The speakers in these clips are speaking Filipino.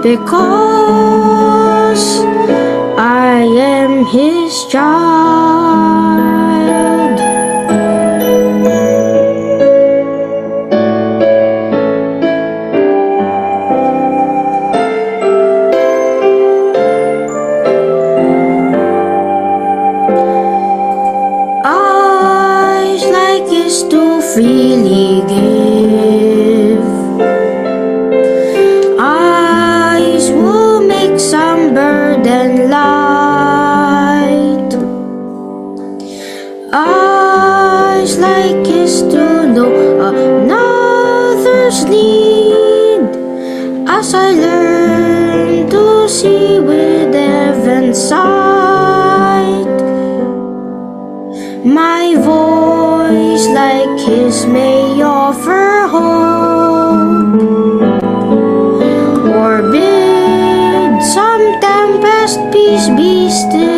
because I am his child. Eyes like his to freely give. Eyes will make some burden light. Eyes like his to know another's need. As I learn to see with heaven's sight, my voice like his may offer hope, or bid some tempest peace be still.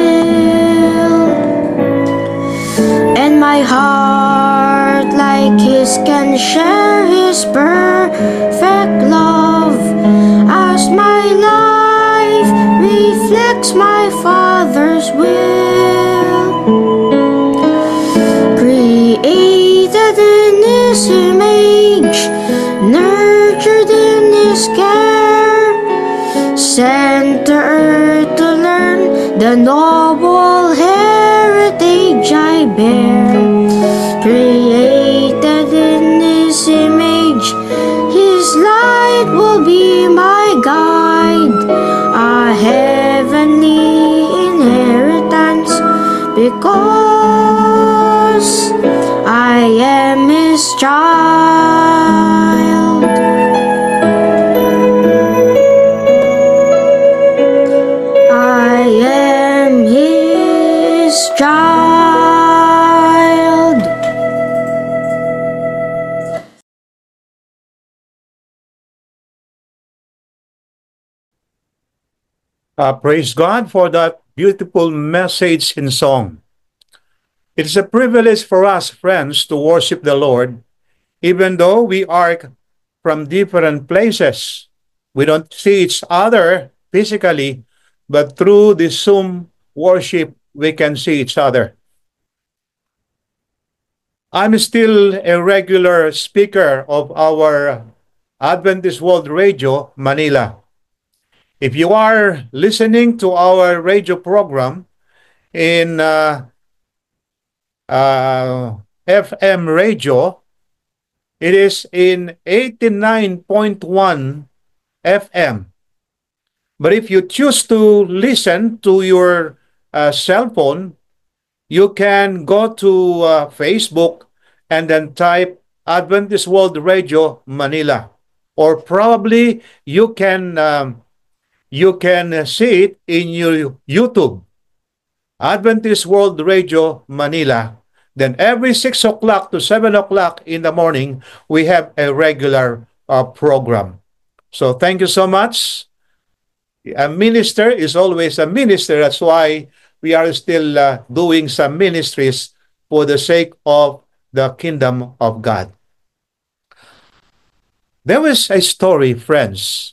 And my heart like his can share his perfect love, as my life reflects my Father's will. Created in his image, nurtured in his care, sent to earth to learn the noble heritage I bear. Created in his image, his light will be my guide, a heavenly inheritance, because I am his child. I am his child. Praise God for that beautiful message in song. It is a privilege for us, friends, to worship the Lord, even though we are from different places. We don't see each other physically, but through the Zoom worship, we can see each other. I'm still a regular speaker of our Adventist World Radio, Manila. If you are listening to our radio program in FM radio, it is in 89.1 FM. But if you choose to listen to your cell phone, you can go to Facebook and then type Adventist World Radio Manila. or probably you can see it in your YouTube, Adventist World Radio Manila. Then every 6 o'clock to 7 o'clock in the morning, we have a regular program. So thank you so much. A minister is always a minister. That's why we are still doing some ministries for the sake of the kingdom of God. There was a story, friends.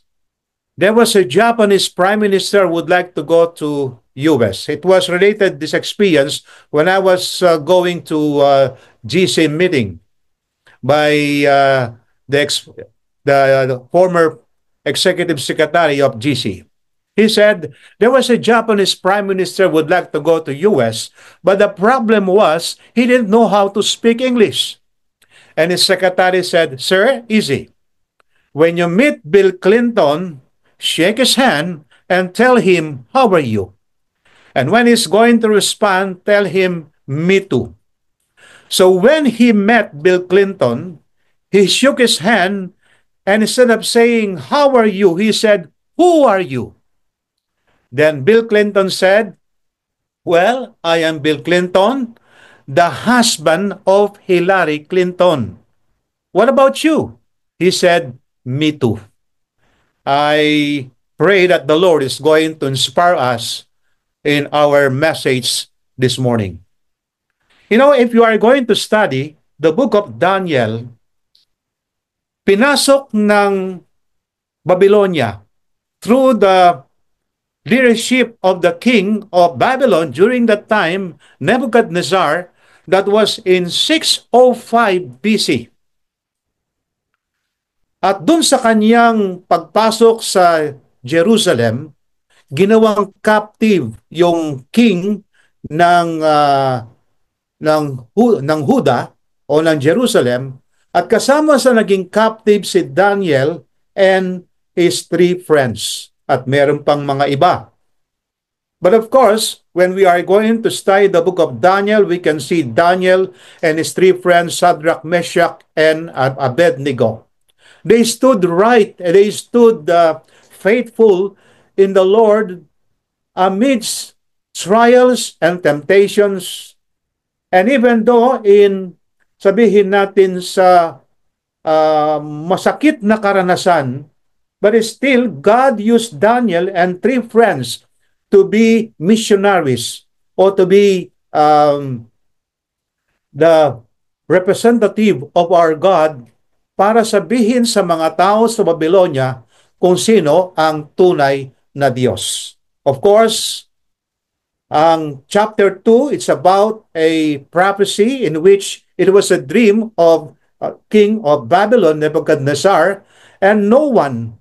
There was a Japanese prime minister who would like to go to US. It was related this experience when I was going to GC meeting by the, ex- the former executive secretary of GC. He said there was a Japanese prime minister who would like to go to US, but the problem was he didn't know how to speak English. And his secretary said, "Sir, easy. When you meet Bill Clinton, shake his hand and tell him, 'How are you?' And when he's going to respond, tell him, 'Me too.'" So when he met Bill Clinton, he shook his hand, and instead of saying, "How are you?" he said, "Who are you?" Then Bill Clinton said, "Well, I am Bill Clinton, the husband of Hillary Clinton. What about you?" He said, "Me too." I pray that the Lord is going to inspire us in our message this morning. You know, if you are going to study the book of Daniel, pinasok ng Babylonia through the leadership of the king of Babylon during that time, Nebuchadnezzar, that was in 605 BC. At dun sa kanyang pagpasok sa Jerusalem, ginawang captive yung king ng ng Huda o ng Jerusalem, at kasama sa naging captive si Daniel and his 3 friends, at meron pang mga iba. But of course, when we are going to study the book of Daniel, we can see Daniel and his 3 friends, Shadrach, Meshach, and Abednego. They stood right, they stood faithful in the Lord amidst trials and temptations. And even though sabihin natin sa masakit na karanasan, but still God used Daniel and 3 friends to be missionaries or to be the representative of our God para sabihin sa mga tao sa Babylonia kung sino ang tunay na Diyos. Of course, ang chapter 2, it's about a prophecy in which it was a dream of king of Babylon, Nebuchadnezzar, and no one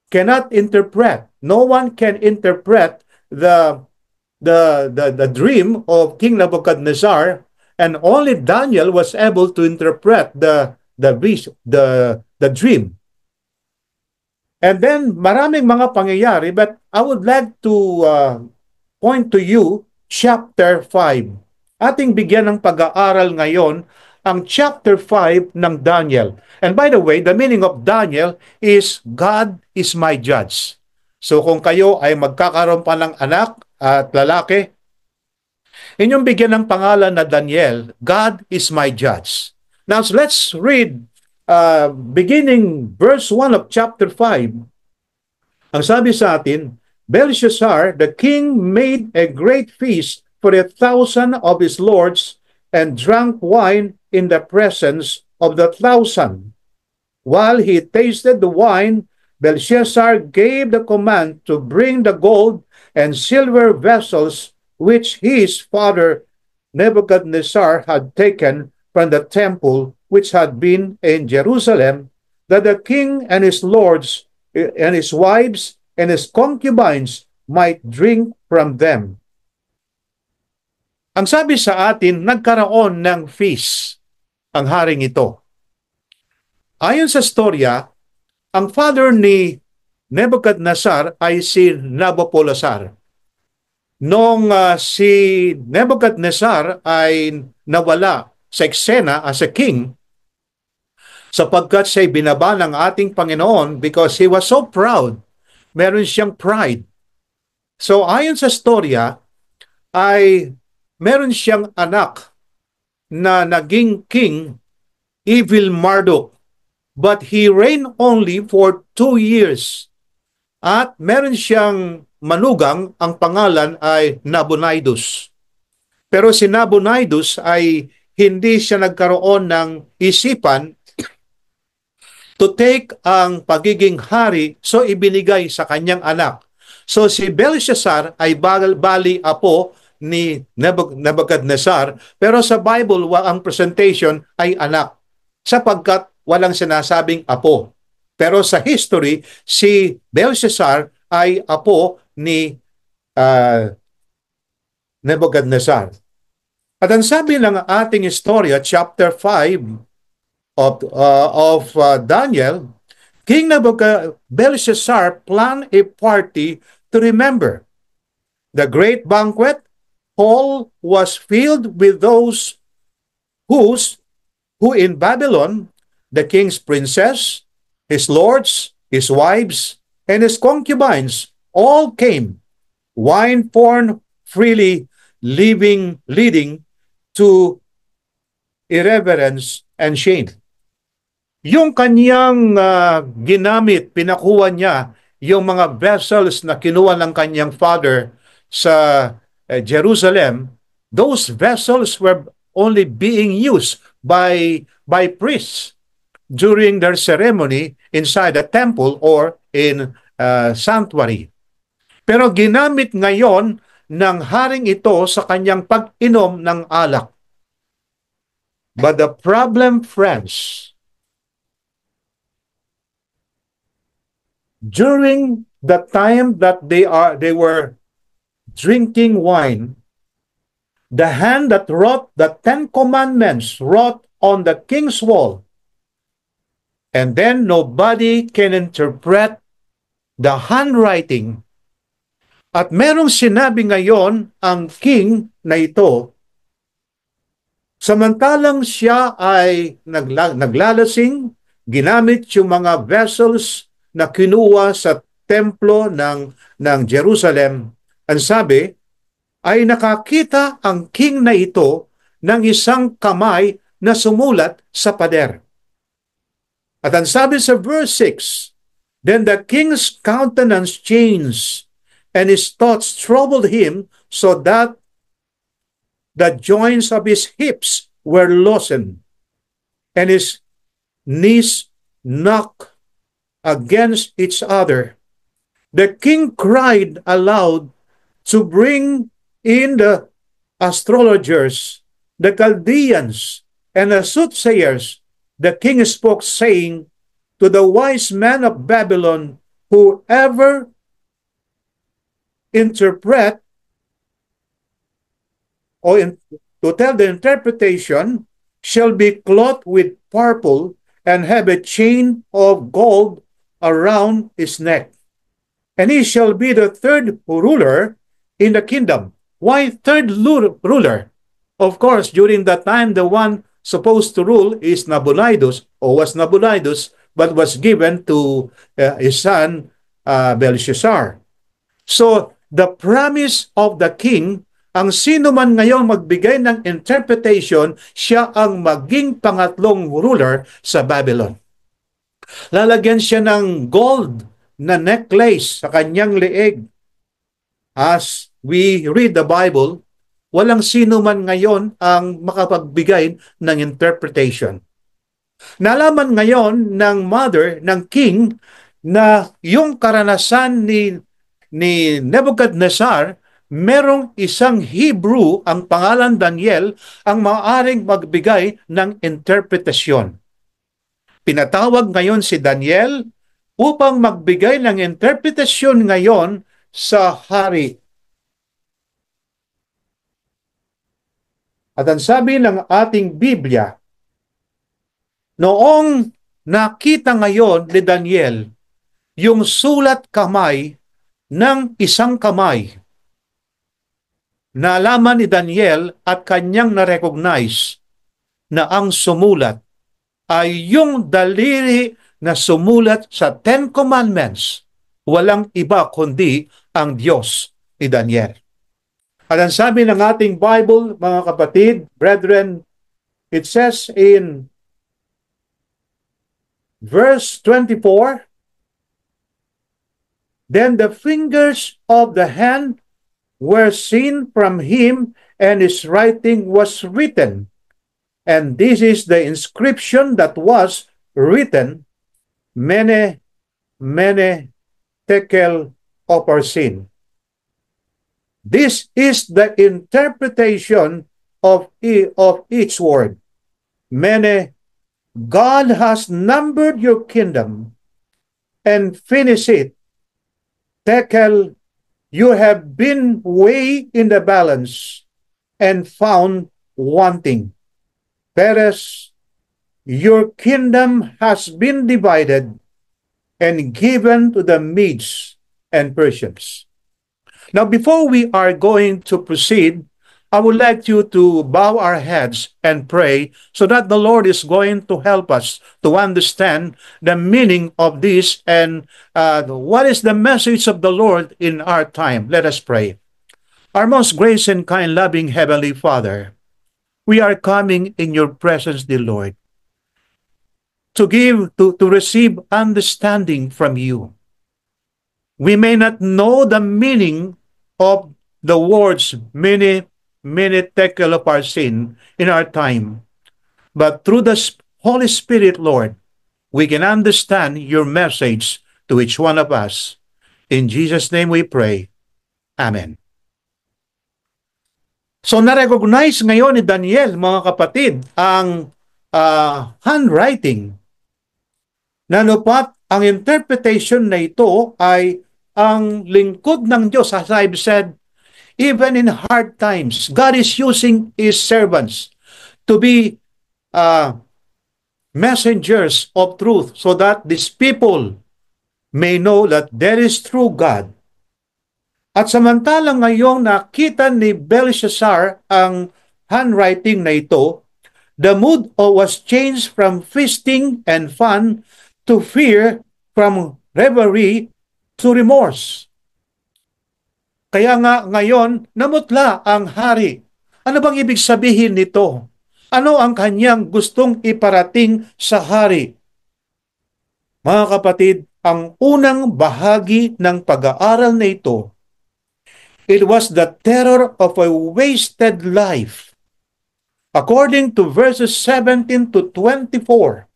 can interpret the dream of King Nebuchadnezzar, and only Daniel was able to interpret the dream. And then maraming mga pangyayari, but I would like to point to you chapter 5. Ating bigyan ng pag-aaral ngayon ang chapter 5 ng Daniel. And by the way, the meaning of Daniel is God is my judge. So kung kayo ay magkakaroon pa ng anak at lalaki, inyong bigyan ng pangalan na Daniel, God is my judge. Now let's read beginning verse 1 of chapter 5. Ang sabi sa atin, Belshazzar, the king, made a great feast for 1,000 of his lords and drank wine in the presence of the 1,000. While he tasted the wine, Belshazzar gave the command to bring the gold and silver vessels which his father Nebuchadnezzar had taken from the temple which had been in Jerusalem, that the king and his lords and his wives and his concubines might drink from them. Ang sabi sa atin, nagkaroon ng feast ang haring ito. Ayon sa storya, ang father ni Nebuchadnezzar ay si Nabopolassar. Nung si Nebuchadnezzar ay nawala sa eksena as a king, sapagkat siya'y binaba ng ating Panginoon because he was so proud. Meron siyang pride. So ayon sa storya, ay meron siyang anak na naging king, evil Marduk. But he reigned only for 2 years. At meron siyang manugang, ang pangalan ay Nabonidus. Pero si Nabonidus ay hindi siya nagkaroon ng isipan to take ang pagiging hari, so ibinigay sa kanyang anak. So si Belshazzar ay bali apo ni Nebuchadnezzar, pero sa Bible ang presentation ay anak, sapagkat walang sinasabing apo. Pero sa history, si Belshazzar ay apo ni Nebuchadnezzar. At ang sabi ng ating istorya, chapter 5 of Daniel, King Belshazzar planned a party to remember. The great banquet hall was filled with those who in Babylon, the king's princess, his lords, his wives, and his concubines all came, wine poured freely, leading to irreverence and shame. Yung kanyang ginamit, pinakuha niya yung mga vessels na kinuha ng kanyang father sa Jerusalem. Those vessels were only being used by priests during their ceremony inside the temple or in sanctuary. Pero ginamit ngayon ng haring ito sa kanyang pag-inom ng alak. But the problem, friends, during the time that they were drinking wine, the hand that wrote the 10 Commandments wrote on the king's wall, and then nobody can interpret the handwriting. At merong sinabi ngayon ang king na ito, samantalang siya ay naglalasing, ginamit yung mga vessels na kinuha sa templo ng Jerusalem. Ang sabi, ay nakakita ang king na ito ng isang kamay na sumulat sa pader. At ang sabi sa verse 6, then the king's countenance changed, and his thoughts troubled him, so that the joints of his hips were loosened, and his knees knocked against each other. The king cried aloud to bring in the astrologers, the Chaldeans, and the soothsayers. The king spoke, saying to the wise men of Babylon, whoever interpret or to tell the interpretation shall be clothed with purple and have a chain of gold around his neck. And he shall be the third ruler in the kingdom. Why third ruler? Of course, during that time, the one supposed to rule is Nabonidus, or was Nabonidus, but was given to his son Belshazzar. So, the promise of the king, ang sino man ngayon magbigay ng interpretation, siya ang maging pangatlong ruler sa Babylon. Lalagyan siya ng gold na necklace sa kanyang leeg. As we read the Bible, walang sino man ngayon ang makapagbigay ng interpretation. Nalaman ngayon ng mother, ng king, na yung karanasan ni Nebuchadnezzar, merong isang Hebrew, ang pangalan Daniel, ang maaaring magbigay ng interpretasyon. Pinatawag ngayon si Daniel upang magbigay ng interpretasyon ngayon sa hari. At ang sabi ng ating Biblia, noong nakita ngayon ni Daniel yung sulat kamay ng isang kamay, nalaman ni Daniel at kanyang na-recognize na ang sumulat ay yung daliri na sumulat sa Ten Commandments. Walang iba kundi ang Diyos ni Daniel. At ang sabi ng ating Bible, mga kapatid, brethren, it says in verse 24, "Then the fingers of the hand were seen from him, and his writing was written. And this is the inscription that was written, Mene, Mene, Tekel, Upharsin." This is the interpretation of each word. Mene, God has numbered your kingdom and finished it. Tekel, you have been weighed in the balance and found wanting. Peres, your kingdom has been divided and given to the Medes and Persians. Now, before we are going to proceed, I would like you to bow our heads and pray so that the Lord is going to help us to understand the meaning of this and what is the message of the Lord in our time. Let us pray. Our most gracious and kind, loving Heavenly Father, we are coming in your presence, dear Lord, to receive understanding from you. We may not know the meaning of the words Mene, Mene, Tekel, Upharsin in our time, but through the Holy Spirit, Lord, we can understand your message to each one of us. In Jesus' name we pray. Amen. So na-recognize ngayon ni Daniel, mga kapatid, ang handwriting. Nanupat ang interpretation na ito ay ang lingkod ng Diyos. As I've said, even in hard times, God is using His servants to be messengers of truth so that these people may know that there is true God. At samantalang ngayong nakita ni Belshazzar ang handwriting na ito, the mood was changed from feasting and fun to fear, from revelry to remorse. Kaya nga ngayon, namutla ang hari. Ano bang ibig sabihin nito? Ano ang kanyang gustong iparating sa hari? Mga kapatid, ang unang bahagi ng pag-aaral na ito, it was the terror of a wasted life. According to verses 17 to 24,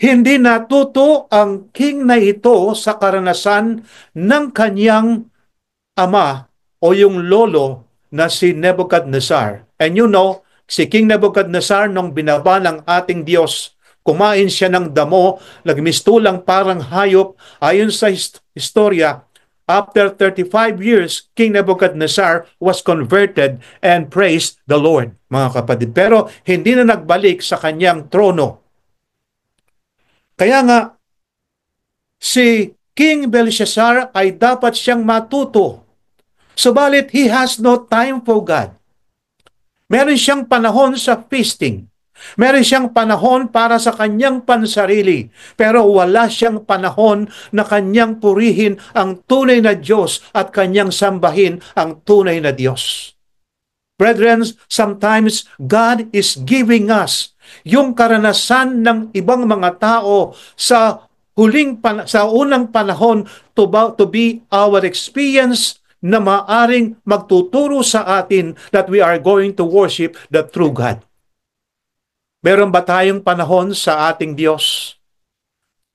hindi natuto ang king na ito sa karanasan ng kanyang ama o yung lolo na si Nebuchadnezzar. And you know, si King Nebuchadnezzar nung binaba ng ating Diyos, kumain siya ng damo, nagmistulang parang hayop. Ayon sa istorya, after 35 years, King Nebuchadnezzar was converted and praised the Lord, mga kapatid. Pero hindi na nagbalik sa kanyang trono. Kaya nga, si King Belshazzar ay dapat siyang matuto. Subalit, he has no time for God. Meron siyang panahon sa feasting. Meron siyang panahon para sa kanyang pansarili. Pero wala siyang panahon na kanyang purihin ang tunay na Diyos at kanyang sambahin ang tunay na Diyos. Brethren, sometimes God is giving us yung karanasan ng ibang mga tao sa unang panahon to be our experience na maaring magtuturo sa atin that we are going to worship the true God. Meron ba tayong panahon sa ating Diyos?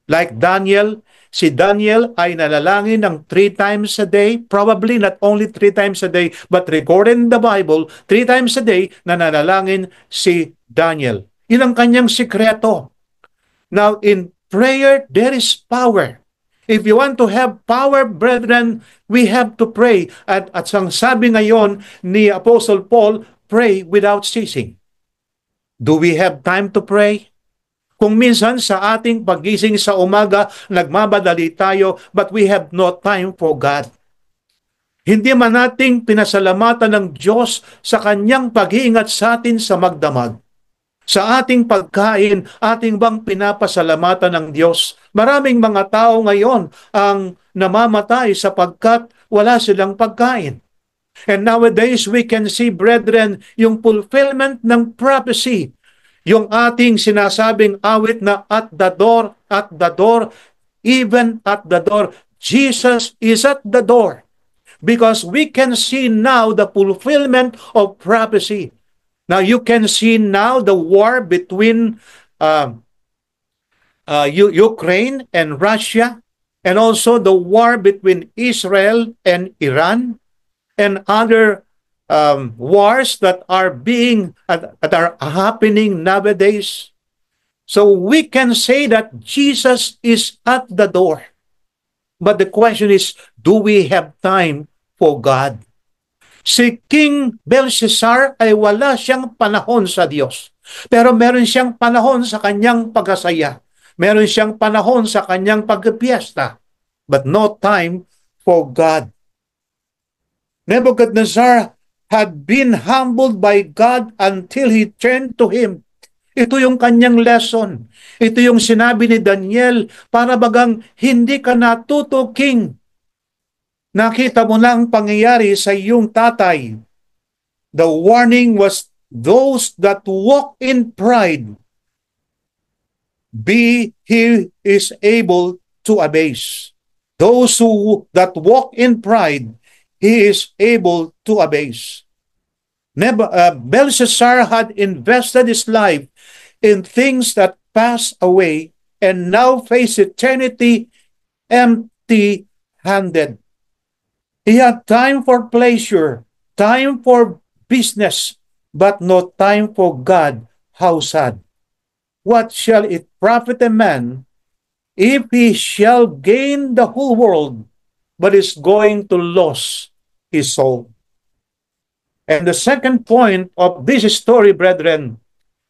Like Daniel, si Daniel ay nalalangin ng 3 times a day, probably not only 3 times a day, but recorded in the Bible, 3 times a day na nanalangin si Daniel. Yun ang kanyang sikreto. Now, in prayer, there is power. If you want to have power, brethren, we have to pray. At ang sabi ngayon ni Apostle Paul, pray without ceasing. Do we have time to pray? Kung minsan sa ating pagising sa umaga, nagmamadali tayo, but we have no time for God. Hindi man nating pinasalamatan ng Diyos sa kanyang pag-iingat sa atin sa magdamag. Sa ating pagkain, ating bang pinapasalamatan ng Diyos? Maraming mga tao ngayon ang namamatay sapagkat wala silang pagkain. And nowadays, we can see, brethren, yung fulfillment ng prophecy. Yung ating sinasabing awit na at the door, even at the door. Jesus is at the door. Because we can see now the fulfillment of prophecy. Now you can see now the war between Ukraine and Russia, and also the war between Israel and Iran, and other wars that are that are happening nowadays. So we can say that Jesus is at the door. But the question is, do we have time for God? Si King Belshazzar ay wala siyang panahon sa Diyos. Pero meron siyang panahon sa kanyang pagkasaya. Meron siyang panahon sa kanyang pagpiesta. But no time for God. Nebuchadnezzar had been humbled by God until he turned to Him. Ito yung kanyang lesson. Ito yung sinabi ni Daniel, para bagang hindi ka natuto, King. Nakita mo na ang pangyayari sa iyong tatay. The warning was those that walk in pride, he is able to abase. Those that walk in pride, he is able to abase. Belshazzar had invested his life in things that pass away and now face eternity empty-handed. He had time for pleasure, time for business, but no time for God. How sad. What shall it profit a man if he shall gain the whole world, but is going to lose his soul? And the second point of this story, brethren,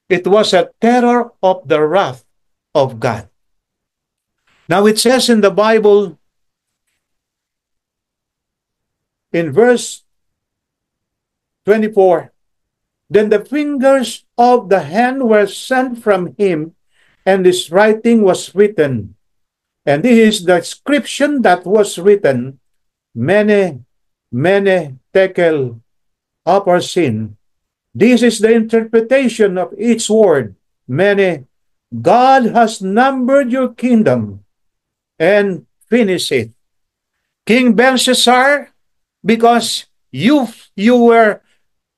it was a terror of the wrath of God. Now it says in the Bible, in verse 24, then the fingers of the hand were sent from him, and his writing was written. And this is the inscription that was written, Mene, Mene, Tekel, Upharsin. This is the interpretation of each word. Mene, God has numbered your kingdom and finished it. King Belshazzar, because you were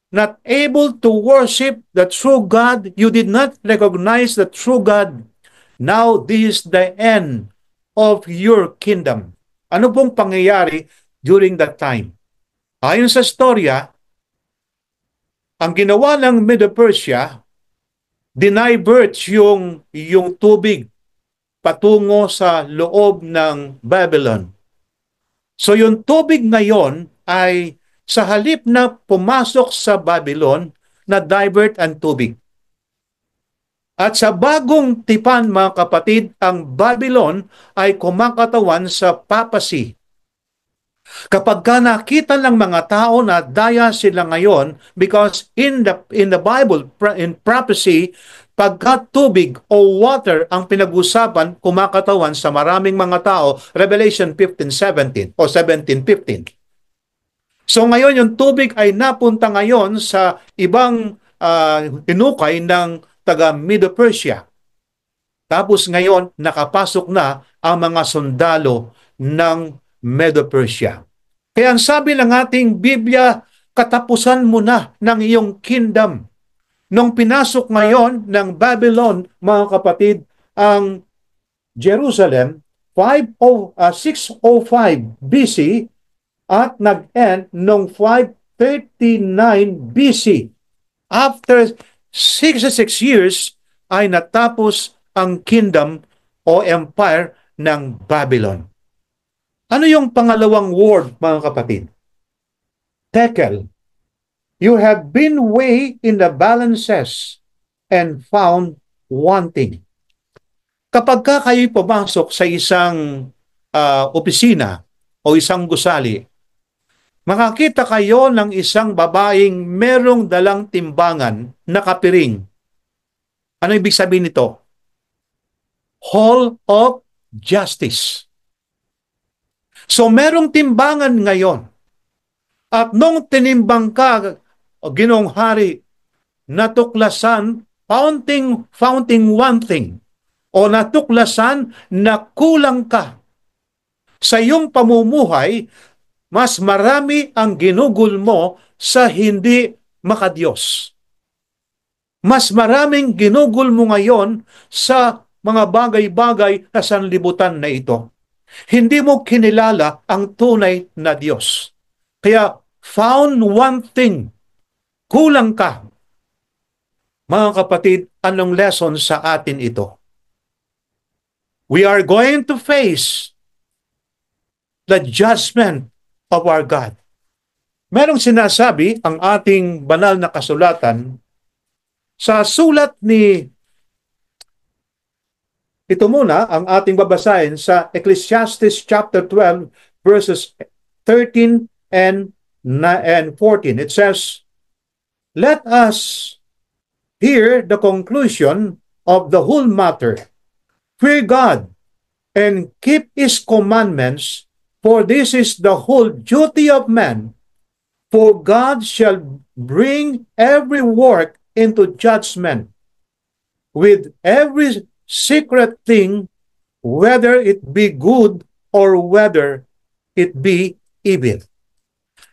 not able to worship the true God, you did not recognize the true God. Now this is the end of your kingdom. Ano pong pangyayari during that time? Ayon sa storya, ang ginawa ng Medo-Persia, dinivert yung tubig patungo sa loob ng Babylon. So yung tubig ngayon ay sa halip na pumasok sa Babylon, na divert ang tubig. At sa bagong tipan, mga kapatid, ang Babylon ay kumakatawan sa papacy. Kapag ka nakita ng mga tao na daya sila ngayon, because in the Bible, in prophecy, pagka tubig o water ang pinag-usapan, kumakatawan sa maraming mga tao, Revelation 15:17 o 17:15. So ngayon yung tubig ay napunta ngayon sa ibang hinukay ng taga Medo-Persia. Tapos ngayon nakapasok na ang mga sundalo ng Medo-Persia. Kaya ang sabi ng ating Biblia, katapusan mo na ng iyong kingdom. Nung pinasok ngayon ng Babylon, mga kapatid, ang Jerusalem, 605 BC, at nag-end noong 539 BC. After 66 years, ay natapos ang kingdom o empire ng Babylon. Ano yung pangalawang word, mga kapatid? Tekel. You have been weighed in the balances and found wanting. Kapag kayo'y pumasok sa isang opisina o isang gusali, makakita kayo ng isang babaeng merong dalang timbangan na kapiring. Ano ibig sabihin nito? Hall of Justice. So merong timbangan ngayon. At nung tinimbang ka, Ginoong Hari, natuklasan, founting one thing, o natuklasan na kulang ka sa iyong pamumuhay, mas marami ang ginugol mo sa hindi makadiyos. Mas maraming ginugol mo ngayon sa mga bagay-bagay na sanlibutan na ito. Hindi mo kinilala ang tunay na Diyos. Kaya, found one thing, kulang ka. Mga kapatid, anong lesson sa atin ito? We are going to face the judgment of our God. Merong sinasabi ang ating banal na kasulatan sa sulat ni, ito muna ang ating babasahin sa Ecclesiastes chapter 12 verses 13 and 14. It says, "Let us hear the conclusion of the whole matter. Fear God and keep His commandments, for this is the whole duty of man. For God shall bring every work into judgment with every secret thing, whether it be good or whether it be evil."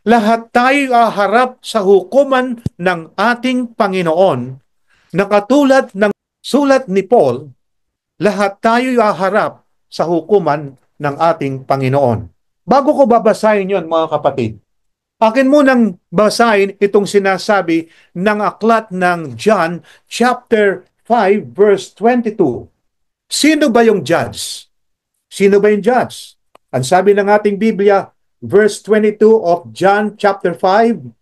Lahat tayo haharap sa hukuman ng ating Panginoon na katulad ng sulat ni Paul, lahat tayo haharap sa hukuman ng ating Panginoon. Bago ko babasahin yon, mga kapatid, akin munang basahin itong sinasabi ng aklat ng John chapter 5 verse 22. Sino ba yung judge? Sino ba yung judge? Ang sabi ng ating Biblia, verse 22 of John chapter 5,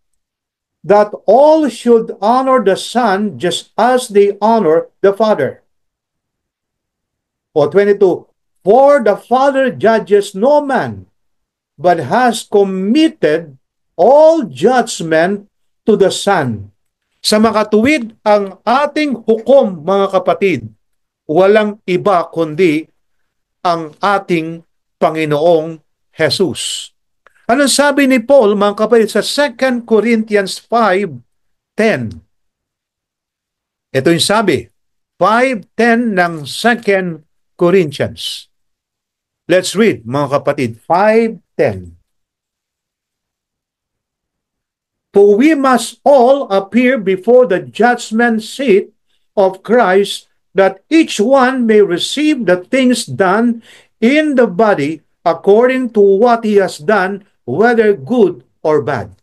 that all should honor the Son just as they honor the Father. O 22, for the Father judges no man, but has committed all judgment to the Son. Sa makatuwid ang ating hukom, mga kapatid, walang iba kundi ang ating Panginoong Jesus. Anong sabi ni Paul, mga kapatid, sa 2 Corinthians 5:10? Ito yung sabi, 5:10 ng 2 Corinthians. Let's read, mga kapatid, 5:10. For we must all appear before the judgment seat of Christ, that each one may receive the things done in the body according to what he has done, whether good or bad.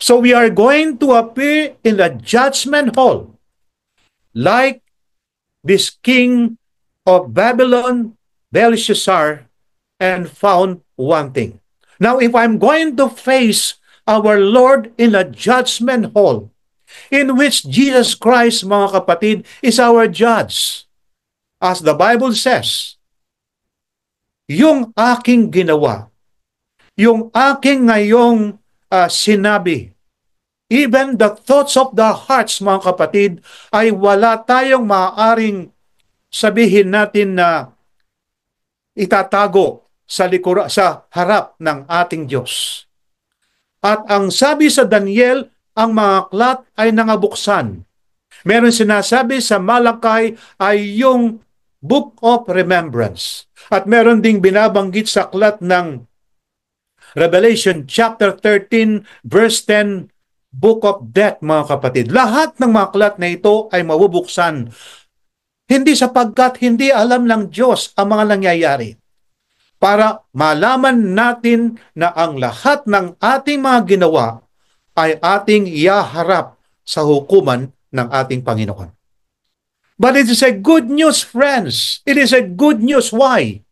So we are going to appear in the judgment hall like this king of Babylon, Belshazzar, and found one thing. Now, if I'm going to face our Lord in a judgment hall, in which Jesus Christ, mga kapatid, is our judge, as the Bible says, yung aking ginawa, yung aking ngayong sinabi, even the thoughts of the hearts, mga kapatid, ay wala tayong maaaring sabihin natin na itatago sa harap ng ating Diyos. At ang sabi sa Daniel, ang mga aklat ay nangabuksan. Meron sinasabi sa Malakay ay yung Book of Remembrance. At meron ding binabanggit sa aklat ng Revelation chapter 13 verse 10, Book of Death, mga kapatid. Lahat ng mga aklat na ito ay mabubuksan. Hindi sapagkat hindi alam ng Diyos ang mga nangyayari. Para malaman natin na ang lahat ng ating mga ginawa ay ating ihaharap sa hukuman ng ating Panginoon. But it is a good news, friends. It is a good news. Why?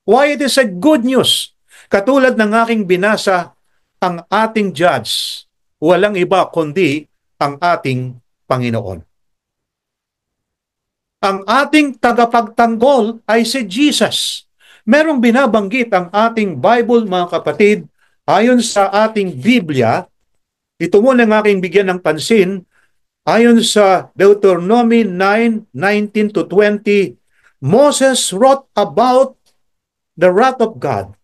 Why it is a good news? Katulad ng aking binasa, ang ating judge, walang iba kundi ang ating Panginoon. Ang ating tagapagtanggol ay si Jesus. Merong binabanggit ang ating Bible, mga kapatid, ayon sa ating Biblia. Ito muna ang aking bigyan ng pansin, Ayon sa Deuteronomy 9:19 to 20, Moses wrote about the wrath of God,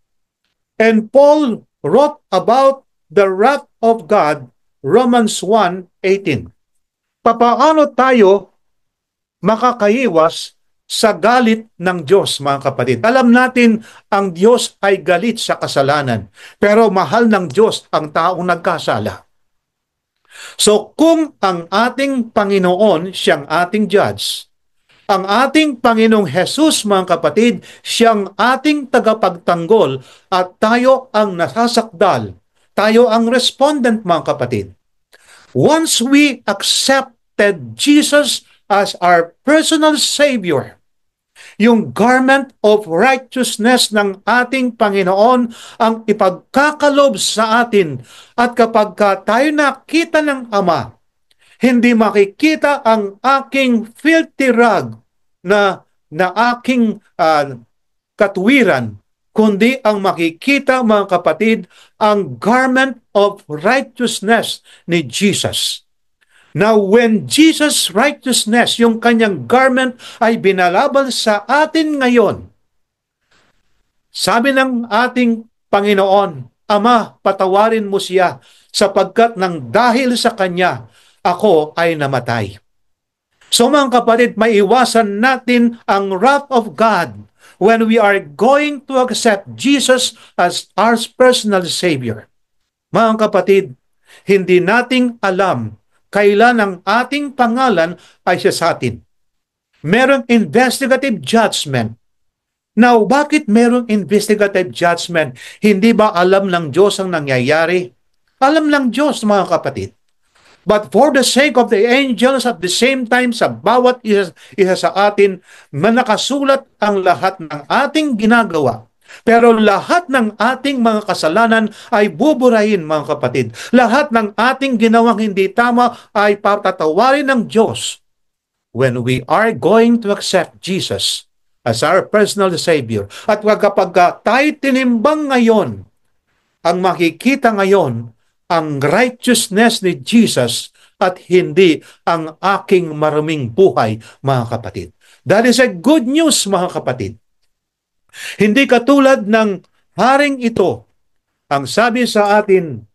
and Paul wrote about the wrath of God, Romans 1:18. Papaano tayo makakaiwas sa galit ng Diyos, mga kapatid? Alam natin ang Diyos ay galit sa kasalanan, pero mahal ng Diyos ang taong nagkasala. So kung ang ating Panginoon siyang ating judge, ang ating Panginoong Jesus, mga kapatid, siyang ating tagapagtanggol at tayo ang nasasakdal, tayo ang respondent, mga kapatid. Once we accepted Jesus as our personal Savior, yung garment of righteousness ng ating Panginoon ang ipagkakalob sa atin, at kapag tayo nakita ng Ama, hindi makikita ang aking filthy rag na aking katwiran, kundi ang makikita, mga kapatid, ang garment of righteousness ni Jesus. Now, when Jesus' righteousness, yung kanyang garment, ay binalabal sa atin ngayon, sabi ng ating Panginoon, Ama, patawarin mo siya, sapagkat nang dahil sa kanya, ako ay namatay. So mga kapatid, maiwasan natin ang wrath of God when we are going to accept Jesus as our personal Savior. Mga kapatid, hindi nating alam kailan ang ating pangalan ay sasatin. Merong investigative judgment. Now, bakit merong investigative judgment? Hindi ba alam ng Diyos ang nangyayari? Alam ng Diyos, mga kapatid. But for the sake of the angels, at the same time, sa bawat isa sa atin, manakasulat ang lahat ng ating ginagawa. Pero lahat ng ating mga kasalanan ay buburahin, mga kapatid. Lahat ng ating ginawang hindi tama ay patatawarin ng Diyos when we are going to accept Jesus as our personal Savior. At kapag tayo tinimbang ngayon, ang makikita ngayon, ang righteousness ni Jesus at hindi ang aking maraming buhay, mga kapatid. That is a good news, mga kapatid. Hindi katulad ng haring ito, ang sabi sa atin,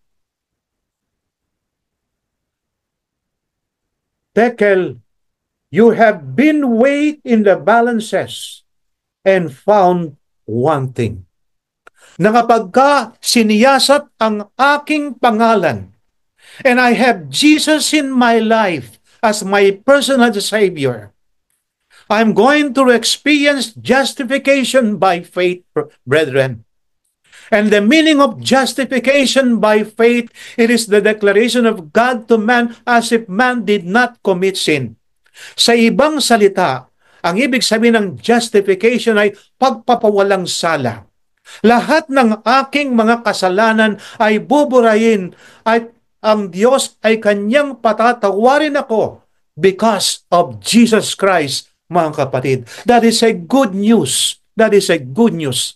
Tekel, you have been weighed in the balances and found wanting. Na kapag siniyasat ang aking pangalan, and I have Jesus in my life as my personal Savior, I'm going to experience justification by faith, brethren. And the meaning of justification by faith, it is the declaration of God to man as if man did not commit sin. Sa ibang salita, ang ibig sabihin ng justification ay pagpapawalang sala. Lahat ng aking mga kasalanan ay buburahin at ang Diyos ay kanyang patatawarin ako because of Jesus Christ, mga kapatid. That is a good news. That is a good news.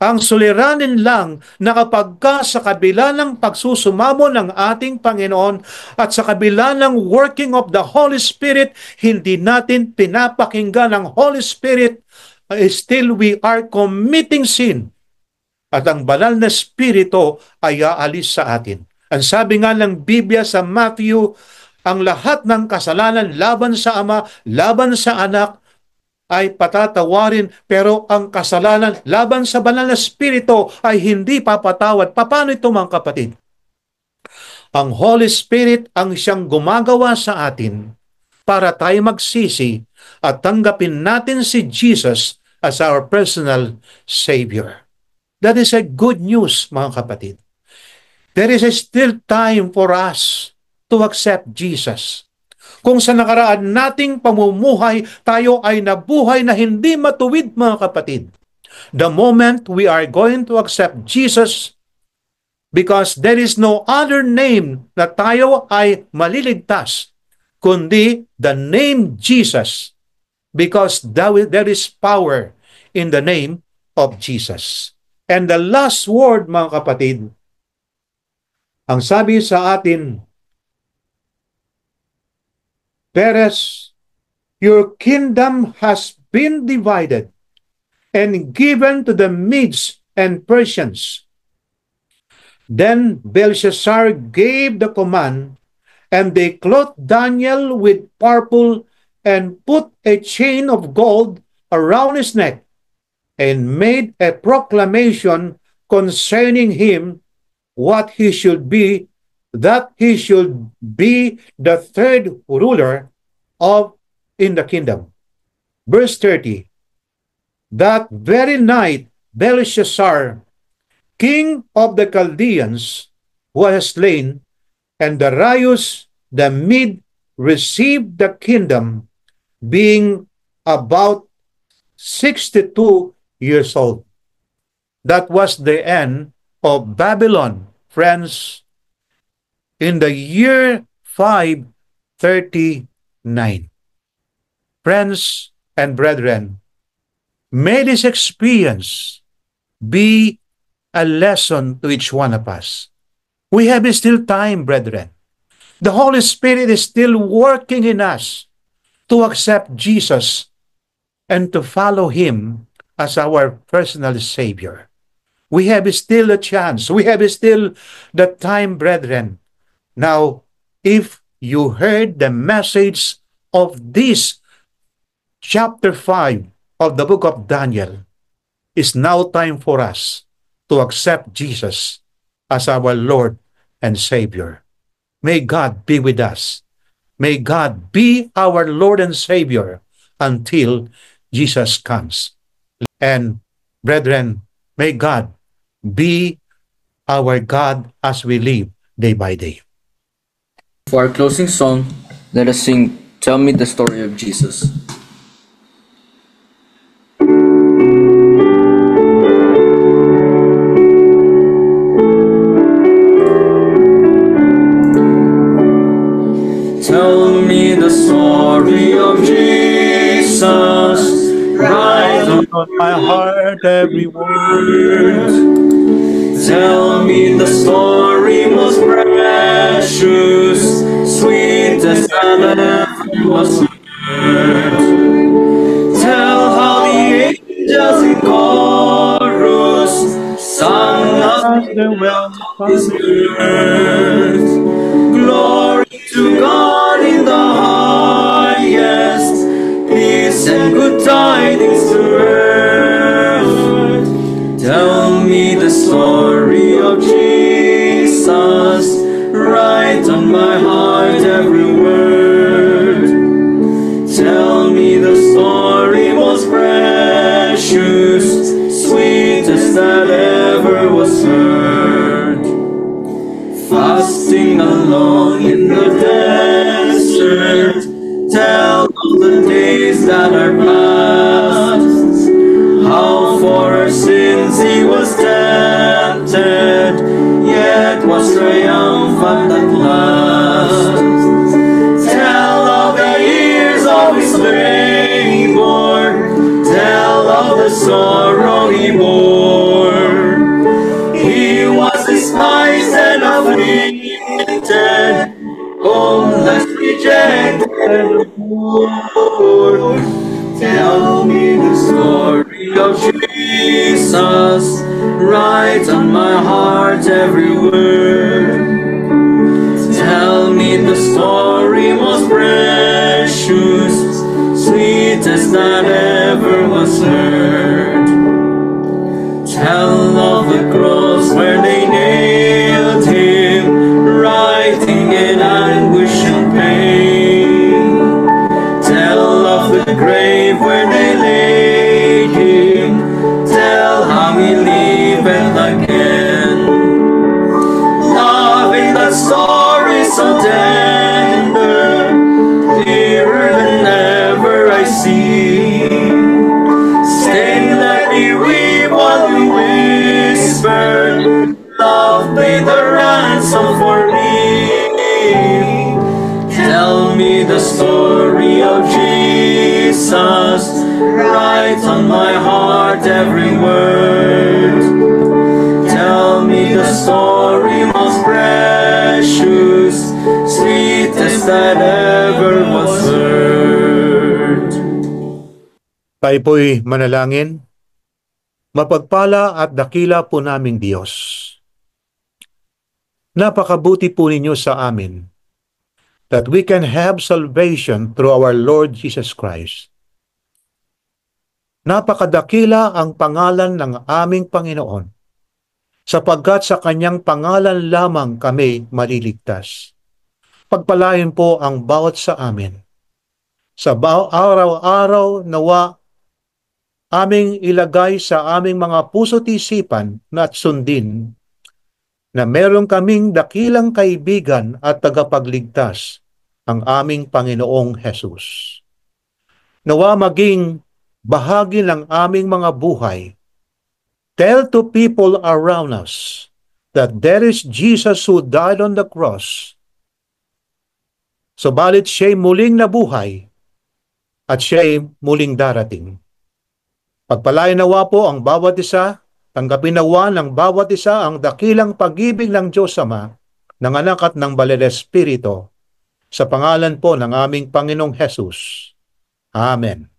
Ang suliranin lang na kapag sa kabila ng pagsusumamo ng ating Panginoon at sa kabila ng working of the Holy Spirit, hindi natin pinapakinggan ang Holy Spirit, still we are committing sin. At ang banal na Espiritu ay aalis sa atin. Ang sabi nga ng Biblia sa Matthew, ang lahat ng kasalanan laban sa Ama, laban sa Anak, ay patatawarin, pero ang kasalanan laban sa banal na Espiritu ay hindi papatawad. Paano ito, mga kapatid? Ang Holy Spirit ang siyang gumagawa sa atin para tayo magsisi at tanggapin natin si Jesus as our personal Savior. That is a good news, mga kapatid. There is still time for us to accept Jesus. Kung sa nakaraan nating pamumuhay, tayo ay nabuhay na hindi matuwid, mga kapatid. The moment we are going to accept Jesus, because there is no other name na tayo ay maliligtas, kundi the name Jesus, because there is power in the name of Jesus. And the last word, mga kapatid, ang sabi sa atin, Perez, your kingdom has been divided and given to the Medes and Persians. Then Belshazzar gave the command, and they clothed Daniel with purple and put a chain of gold around his neck and made a proclamation concerning him what he should be, that he should be the third ruler of in the kingdom. Verse 30. That very night Belshazzar, king of the Chaldeans, was slain, and Darius the Mede received the kingdom, being about 62 years old. That was the end of Babylon, friends, in the year 539. Friends and brethren, may this experience be a lesson to each one of us. We have still time, brethren. The Holy Spirit is still working in us to accept Jesus and to follow Him as our personal Savior. We have still a chance. We have still the time, brethren. Now, if you heard the message of this chapter 5 of the book of Daniel, it's now time for us to accept Jesus as our Lord and Savior. May God be with us. May God be our Lord and Savior until Jesus comes. And brethren, may God be our God as we live day by day. For our closing song, let us sing Tell Me the Story of Jesus. Tell me the story of Jesus, write on my heart every word. Tell me the story most precious, sweetest that ever was heard. Tell how the angels in chorus sang as The His welcome. birth. Glory to God in the highest, peace and good tidings to earth. Tell me the story of Jesus, write on my heart every word. Tell me the story most precious, sweetest that ever was heard. Fasting alone in the desert, tell of the days that are past, how for our sins He was tempted, yet was triumphant at last. Tell of the years of His labor, tell of the sorrow He bore. He was despised and afflicted, homeless, rejected, and poor. Tell me the story of Jesus, write on my heart every word. Tell me the story most precious, sweetest that ever was heard. Tell of the cross where they nailed Him, writing in anguish and pain. Tell of the grave where they laid Him, tell how He liveth again. Loving the story so tender, clearer than ever I see. Stay, let me weep while we whisper, love paid the ransom for me. Tell me the story of Jesus, write on my heart every word. Tell me the story most precious, sweetest that ever was heard. Tayo po'y manalangin. Mapagpala at dakila po naming Diyos. Napakabuti po ninyo sa amin that we can have salvation through our Lord Jesus Christ. Napakadakila ang pangalan ng aming Panginoon, sapagkat sa kanyang pangalan lamang kami maliligtas. Pagpalain po ang bawat sa amin. Sa araw-araw nawa aming ilagay sa aming mga puso't isipan na at sundin na meron kaming dakilang kaibigan at tagapagligtas, ang aming Panginoong Hesus. Nawa maging bahagi ng aming mga buhay. Tell to people around us that there is Jesus who died on the cross. Subalit siya'y muling nabuhay at siya'y muling darating. Pagpalain nawa po ang bawat isa, tanggapin nawa ng bawat isa ang dakilang pag-ibig ng Diyos Ama, ng Anak at ng Banal na Espiritu, sa pangalan po ng aming Panginoong Hesus. Amen.